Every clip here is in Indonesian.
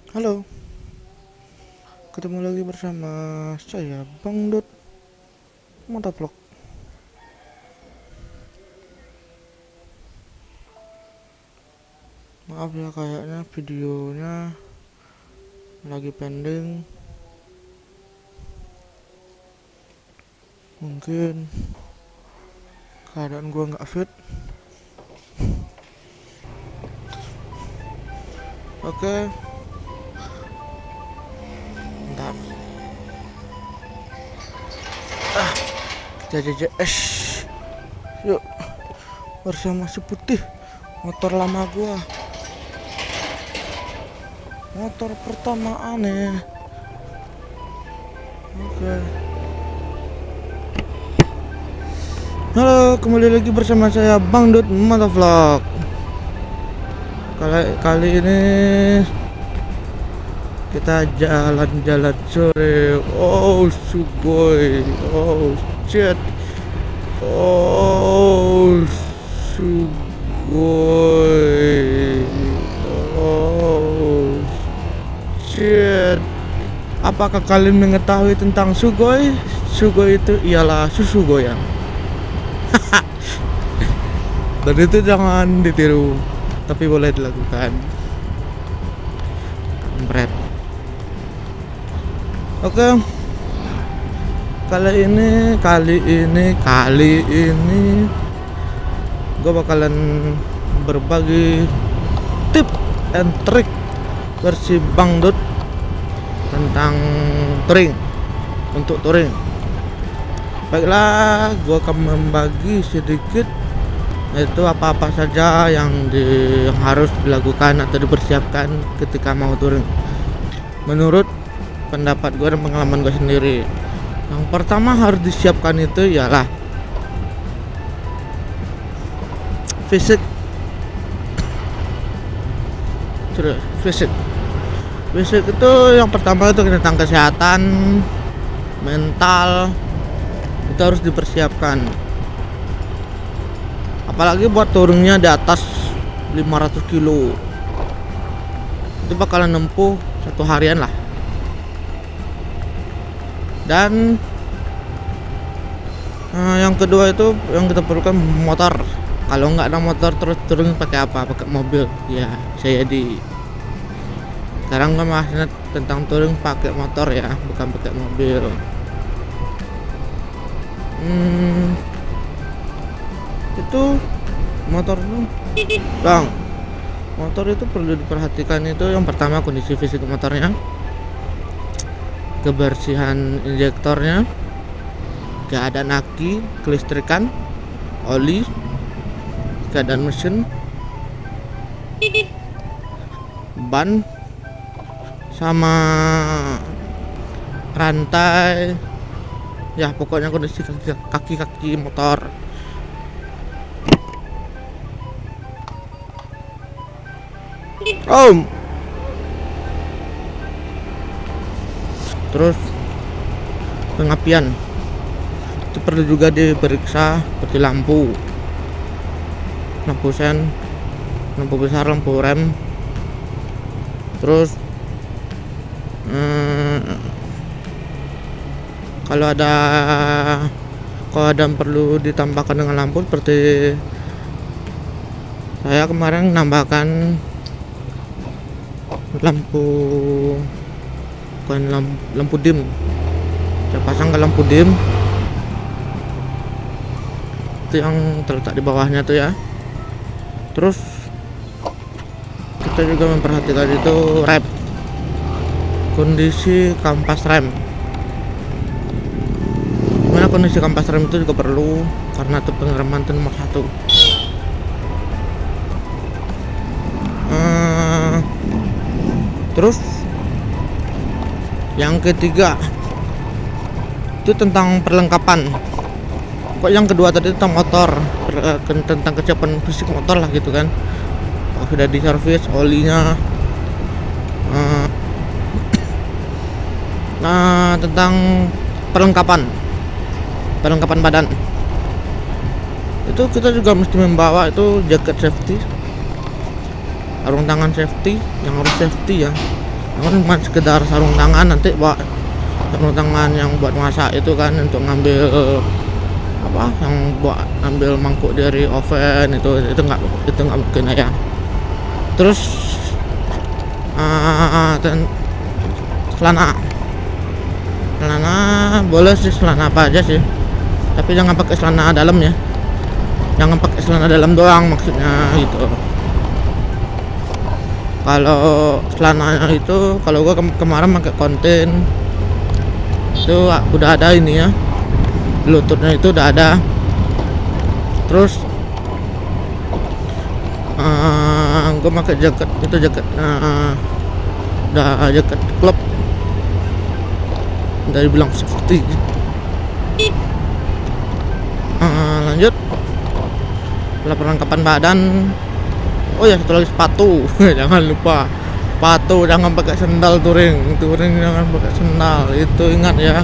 Halo, ketemu lagi bersama saya Bang Dot Motovlog. Maaf ya, kayaknya videonya lagi pending. Mungkin keadaan gua nggak fit. Oke, bentar. Kita JJS. Yuk, bersama si putih, motor lama gua. Motor pertama aneh. Oke. Halo, kembali lagi bersama saya Bang Dot Motovlog. Kali ini kita jalan-jalan sore. Oh sugoi, oh shit, oh sugoi, oh shit. Apakah kalian mengetahui tentang sugoi? Sugoi itu ialah susu goyang. Dan itu jangan ditiru, tapi boleh dilakukan. Kampret. Oke. Kali ini gue bakalan berbagi tip and trik versi Bang Dot tentang touring, untuk touring. Baiklah, gue akan membagi sedikit, itu apa-apa saja yang harus dilakukan atau dipersiapkan ketika mau touring menurut pendapat gue dan pengalaman gue sendiri. Yang pertama harus disiapkan itu ialah fisik. Fisik itu yang pertama itu tentang kesehatan mental, itu harus dipersiapkan. Apalagi buat touringnya di atas 500 kilo, itu bakalan nempuh 1 harian lah. Dan yang kedua itu yang kita perlukan motor. Kalau nggak ada motor terus touring pakai apa? Pakai mobil. Ya saya sekarang kan bahasnya tentang touring pakai motor ya, bukan pakai mobil. Itu motor Bang, motor itu perlu diperhatikan. Itu yang pertama kondisi fisik motornya, kebersihan injektornya, keadaan aki, kelistrikan, oli, keadaan mesin, ban, sama rantai. Ya pokoknya kondisi kaki motor. Terus pengapian itu perlu juga diperiksa, seperti lampu sen, lampu besar, lampu rem. Terus kalau ada yang perlu ditambahkan dengan lampu, seperti saya kemarin nambahkan lampu dim. Saya pasang ke lampu dim itu yang terletak di bawahnya tuh ya. Terus kita juga memperhatikan itu rem, kondisi kampas rem. Mana kondisi kampas rem itu juga perlu, karena itu pengereman itu nomor 1. Terus yang ketiga itu tentang perlengkapan. Kok yang kedua tadi tentang motor, tentang kesiapan fisik motor lah gitu kan. Sudah diservis olinya. Nah, tentang perlengkapan badan itu kita juga mesti membawa itu jaket safety, sarung tangan safety yang harus safety ya, cuma sekedar sarung tangan, nanti bawa sarung tangan yang buat masak itu kan, untuk ngambil apa, yang buat ambil mangkuk dari oven itu nggak mungkin ya. Terus dan celana boleh sih, celana apa aja sih, tapi jangan pakai celana dalam ya, jangan pakai celana dalam doang maksudnya gitu. Kalau celananya itu, kalau gua kemarin pakai konten itu udah ada ini ya, lututnya itu udah ada. Terus gue pakai jaket itu, udah jaket klub dari bilang safety. Lanjut, setelah perlengkapan badan, oh ya satu lagi sepatu. Jangan lupa sepatu, jangan pakai sendal touring jangan pakai sendal, itu ingat ya.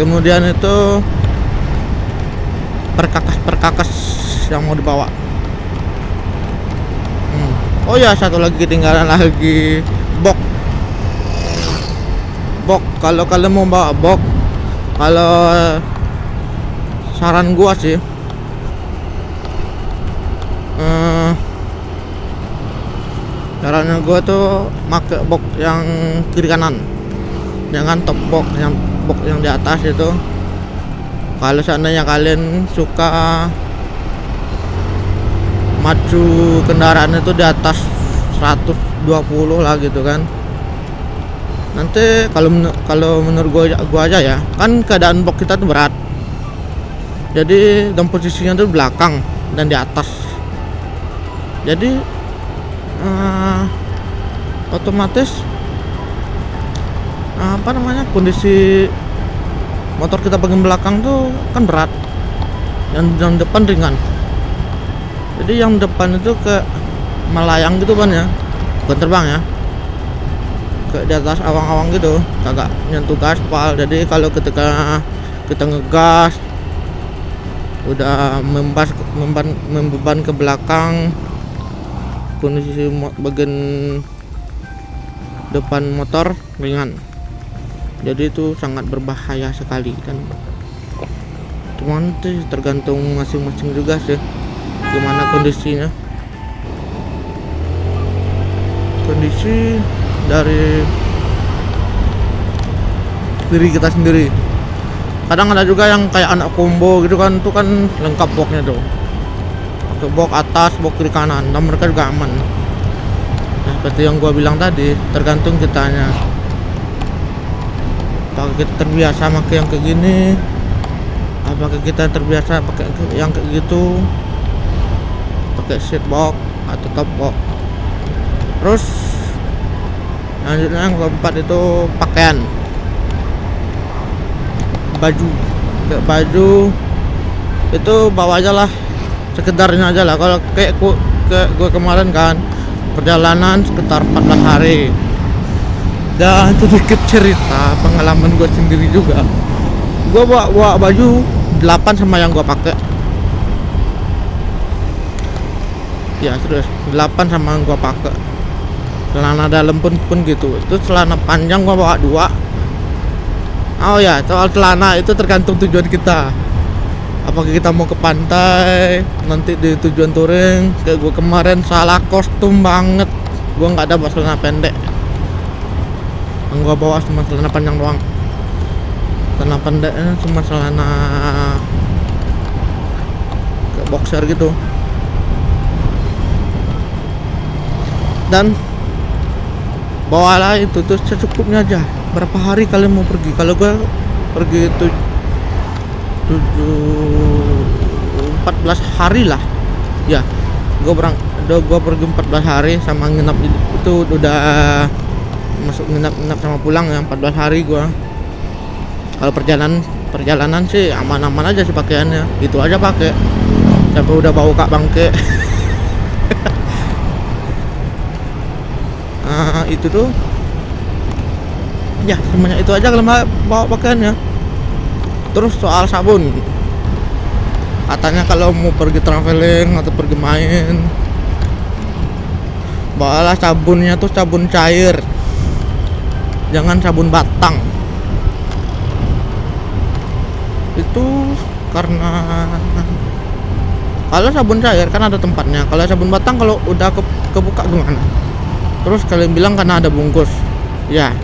Kemudian itu perkakas yang mau dibawa. Oh ya, satu lagi ketinggalan lagi, box. Kalau kalian mau bawa box, kalau saran gua sih caranya gua tuh pakai box yang kiri kanan, jangan top box yang di atas itu. Kalau seandainya kalian suka maju kendaraan itu di atas 120 lah gitu kan, nanti kalau menurut gua aja ya, kan keadaan box kita tuh berat, jadi dan posisinya tuh belakang dan di atas, jadi otomatis apa namanya, kondisi motor kita bagian belakang tuh kan berat, yang depan ringan. Jadi yang depan itu ke melayang gitu kan ya, bukan terbang ya, ke di atas awang-awang gitu, kagak nyentuh gaspal. Jadi kalau ketika kita ngegas udah membeban ke belakang, kondisi bagian depan motor ringan, jadi itu sangat berbahaya sekali kan. Cuman itu tergantung masing-masing juga sih, gimana kondisinya, kondisi dari diri kita sendiri. Kadang ada juga yang kayak anak combo gitu kan, tuh kan lengkap boxnya tuh, pakai box atas, box kiri kanan, dan mereka juga aman. Nah, seperti yang gua bilang tadi, tergantung kitanya. Apakah kita terbiasa pakai yang kayak gini, apakah kita terbiasa pakai yang kayak gitu, pakai seat box atau top box. Terus selanjutnya yang keempat itu pakaian, baju itu bawa aja lah, sekedarnya aja lah. Kalau kayak gue kemarin kan perjalanan sekitar 14 hari, dan sedikit cerita pengalaman gue sendiri juga. Gue bawa baju 8 sama yang gue pakai. Ya serius, 8 sama yang gue pakai. Celana dalam pun gitu. Itu celana panjang gue bawa 2. Oh ya, soal celana itu tergantung tujuan kita. Apakah kita mau ke pantai, nanti di tujuan touring, kayak gue kemarin salah kostum banget. Gue nggak ada bawa celana pendek, yang gue bawa cuma celana panjang doang. Celana pendeknya cuma celana kayak boxer gitu. Dan bawalah itu tuh secukupnya aja. Berapa hari kalian mau pergi? Kalau gue pergi itu 14 hari lah ya. Gue pergi 14 hari sama nginap itu udah masuk nginap sama pulang ya, 14 hari gue. Kalau perjalanan sih aman-aman aja sih pakaiannya, itu aja pakai. Sampai udah bau kak bangke. Itu tuh ya, semuanya itu aja kalau bawa pakaiannya. Terus soal sabun, katanya kalau mau pergi traveling atau pergi main bawalah sabunnya tuh sabun cair, jangan sabun batang. Itu karena kalau sabun cair kan ada tempatnya, kalau sabun batang kalau udah kebuka gimana? Terus kalian bilang karena ada bungkus, ya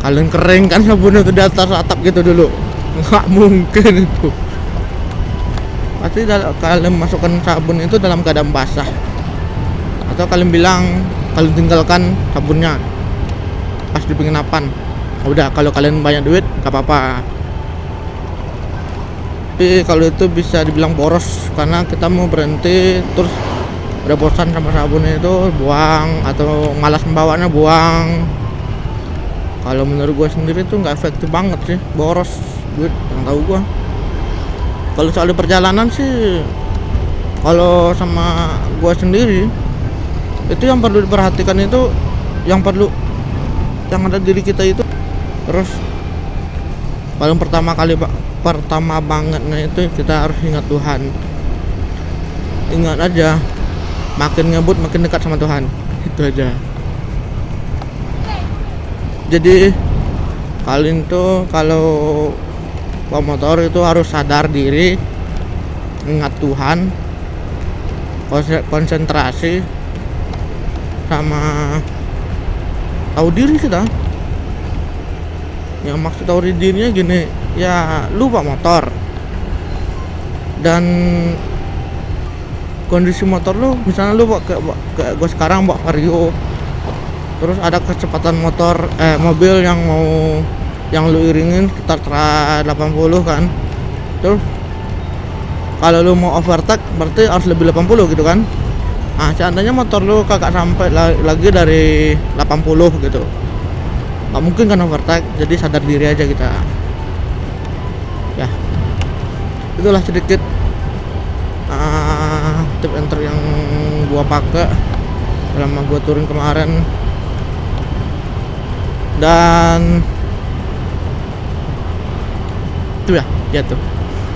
kalian kering kan sabunnya itu di atas atap gitu dulu, nggak mungkin itu. Pasti kalian masukkan sabun itu dalam keadaan basah, atau kalian bilang kalian tinggalkan sabunnya pas di penginapan. Udah, kalau kalian banyak duit gak apa-apa. Tapi kalau itu bisa dibilang boros, karena kita mau berhenti terus udah bosan sama sabunnya itu buang, atau malas membawanya buang. Kalau menurut gue sendiri tuh nggak efektif banget sih, boros duit yang tahu gue. Kalau soal di perjalanan sih, kalau sama gue sendiri itu yang perlu diperhatikan itu yang ada diri kita itu. Terus paling pertama bangetnya itu kita harus ingat Tuhan. Ingat aja, makin ngebut makin dekat sama Tuhan, itu aja. Jadi kalian tuh kalau bawa motor itu harus sadar diri, ingat Tuhan, konsentrasi, sama tahu diri kita. Yang maksud tahu dirinya gini, ya lu bawa motor dan kondisi motor lu, misalnya lu bawa ke gue sekarang bawa Vario, terus ada kecepatan mobil yang lu iringin sekitar 80 kan. Terus kalau lu mau overtake berarti harus lebih 80 gitu kan. Nah, seandainya motor lu kagak sampai lagi dari 80 gitu, nggak mungkin kan overtake. Jadi sadar diri aja kita ya. Itulah sedikit tip and trick yang gua pakai selama gua touring kemarin. Dan itu ya tuh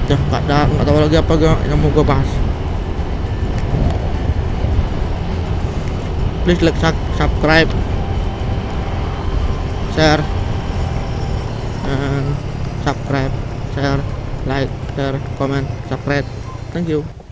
nggak tahu lagi apa yang mau gue bahas. Please like, subscribe, share, and subscribe, share, like, share, comment, subscribe. Thank you.